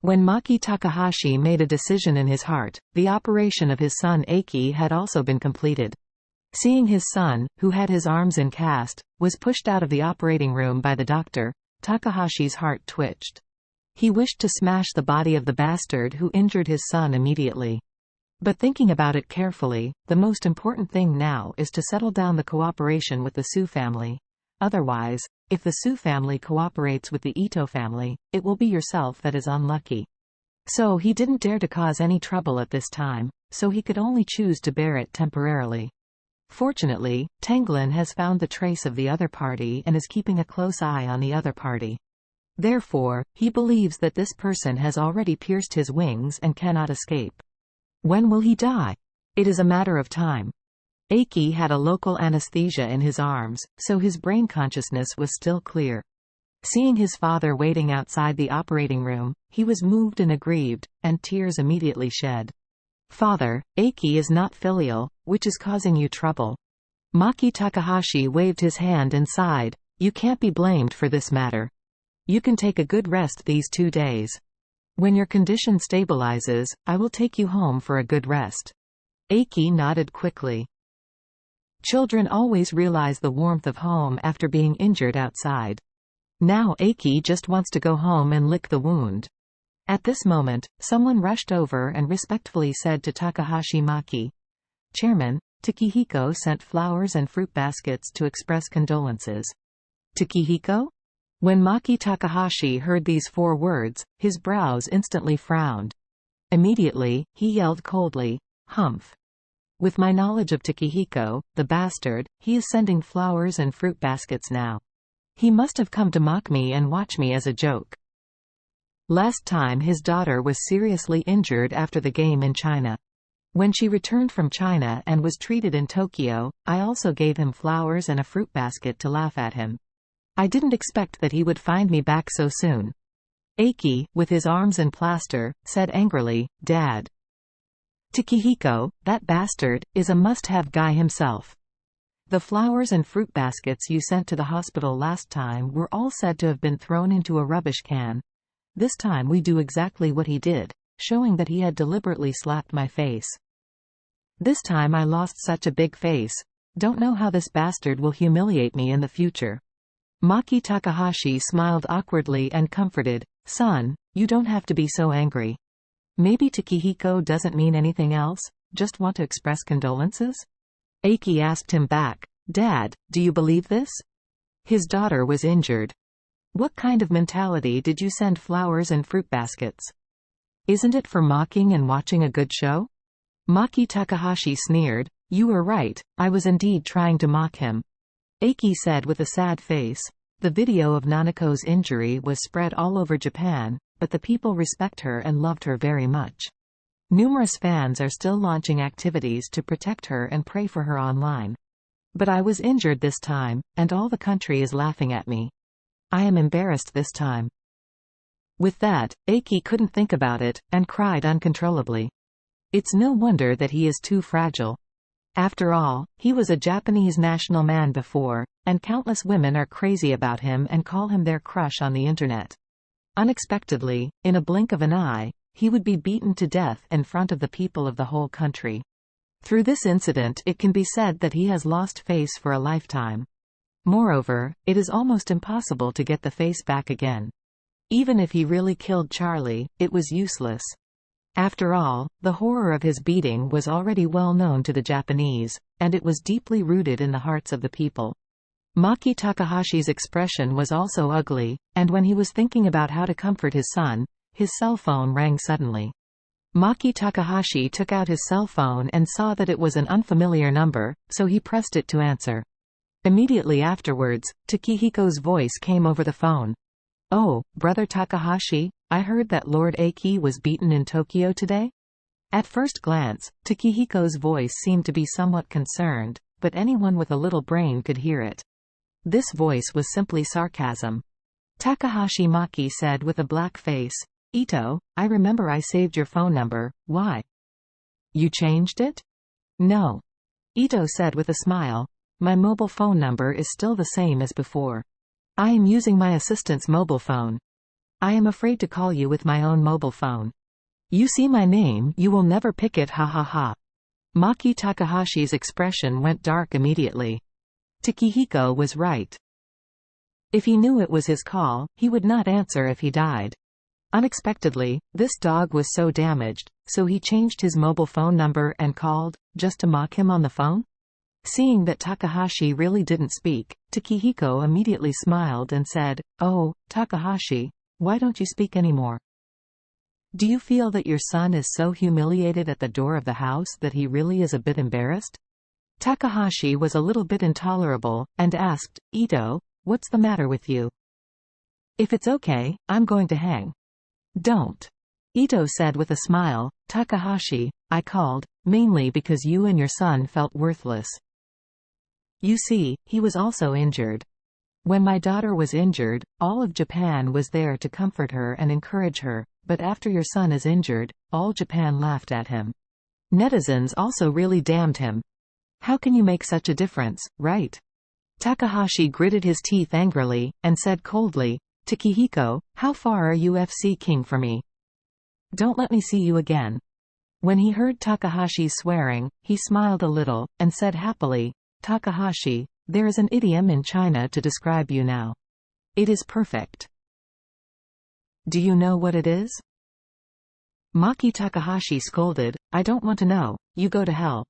When Maki Takahashi made a decision in his heart, the operation of his son Aki had also been completed. Seeing his son, who had his arms in cast, was pushed out of the operating room by the doctor, Takahashi's heart twitched. He wished to smash the body of the bastard who injured his son immediately. But thinking about it carefully, the most important thing now is to settle down the cooperation with the Su family. Otherwise, if the Su family cooperates with the Ito family, it will be yourself that is unlucky. So he didn't dare to cause any trouble at this time, so he could only choose to bear it temporarily. Fortunately, Tenglin has found the trace of the other party and is keeping a close eye on the other party. Therefore, he believes that this person has already pierced his wings and cannot escape. When will he die? It is a matter of time. Aki had a local anesthesia in his arms, so his brain consciousness was still clear. Seeing his father waiting outside the operating room, he was moved and aggrieved, and tears immediately shed. "Father, Aki is not filial, which is causing you trouble." Maki Takahashi waved his hand and sighed, "You can't be blamed for this matter. You can take a good rest these 2 days. When your condition stabilizes, I will take you home for a good rest." Aki nodded quickly. Children always realize the warmth of home after being injured outside. Now Aki just wants to go home and lick the wound. At this moment, someone rushed over and respectfully said to Takahashi Maki, "Chairman, Takehiko sent flowers and fruit baskets to express condolences." Takehiko? When Maki Takahashi heard these 4 words, his brows instantly frowned. Immediately, he yelled coldly, "Humph! With my knowledge of Takehiko, the bastard, he is sending flowers and fruit baskets now. He must have come to mock me and watch me as a joke." Last time his daughter was seriously injured after the game in China. When she returned from China and was treated in Tokyo, I also gave him flowers and a fruit basket to laugh at him. I didn't expect that he would find me back so soon. Aki, with his arms in plaster, said angrily, "Dad. Takehiko, that bastard, is a must-have guy himself. The flowers and fruit baskets you sent to the hospital last time were all said to have been thrown into a rubbish can. This time we do exactly what he did, showing that he had deliberately slapped my face. This time I lost such a big face. Don't know how this bastard will humiliate me in the future." Maki Takahashi smiled awkwardly and comforted, "Son, you don't have to be so angry. Maybe Takehiko doesn't mean anything else, just want to express condolences?" Aki asked him back, "Dad, do you believe this? His daughter was injured. What kind of mentality did you send flowers and fruit baskets? Isn't it for mocking and watching a good show?" Maki Takahashi sneered, "You were right, I was indeed trying to mock him." Aki said with a sad face, "The video of Nanako's injury was spread all over Japan, but the people respect her and loved her very much. Numerous fans are still launching activities to protect her and pray for her online. But I was injured this time, and all the country is laughing at me. I am embarrassed this time." With that, Aki couldn't think about it, and cried uncontrollably. It's no wonder that he is too fragile. After all, he was a Japanese national man before, and countless women are crazy about him and call him their crush on the internet. Unexpectedly, in a blink of an eye, he would be beaten to death in front of the people of the whole country. Through this incident it can be said that he has lost face for a lifetime. Moreover, it is almost impossible to get the face back again. Even if he really killed Charlie, it was useless. After all, the horror of his beating was already well known to the Japanese, and it was deeply rooted in the hearts of the people. Maki Takahashi's expression was also ugly, and when he was thinking about how to comfort his son, his cell phone rang suddenly. Maki Takahashi took out his cell phone and saw that it was an unfamiliar number, so he pressed it to answer. Immediately afterwards, Takehiko's voice came over the phone. "Oh, Brother Takahashi, I heard that Lord Aki was beaten in Tokyo today?" At first glance, Takehiko's voice seemed to be somewhat concerned, but anyone with a little brain could hear it. This voice was simply sarcasm. Takahashi Maki said with a black face, "Ito, I remember I saved your phone number, why? You changed it?" "No." Ito said with a smile, "My mobile phone number is still the same as before. I am using my assistant's mobile phone." I am afraid to call you with my own mobile phone. You see my name, you will never pick it, ha ha ha. Maki Takahashi's expression went dark immediately. Takehiko was right. If he knew it was his call, he would not answer if he died. Unexpectedly, this dog was so damaged, so he changed his mobile phone number and called, just to mock him on the phone? Seeing that Takahashi really didn't speak, Takehiko immediately smiled and said, "Oh, Takahashi, why don't you speak anymore? Do you feel that your son is so humiliated at the door of the house that he really is a bit embarrassed?" Takahashi was a little bit intolerable, and asked, "Ito, what's the matter with you? If it's okay, I'm going to hang." "Don't," Ito said with a smile. "Takahashi, I called, mainly because you and your son felt worthless. You see, he was also injured. When my daughter was injured, all of Japan was there to comfort her and encourage her, but after your son is injured, all Japan laughed at him. Netizens also really damned him. How can you make such a difference, right?" Takahashi gritted his teeth angrily, and said coldly, "Takehiko, how far are you FC king for me? Don't let me see you again." When he heard Takahashi's swearing, he smiled a little, and said happily, "Takahashi, there is an idiom in China to describe you now. It is perfect. Do you know what it is?" Maki Takahashi scolded, "I don't want to know, you go to hell."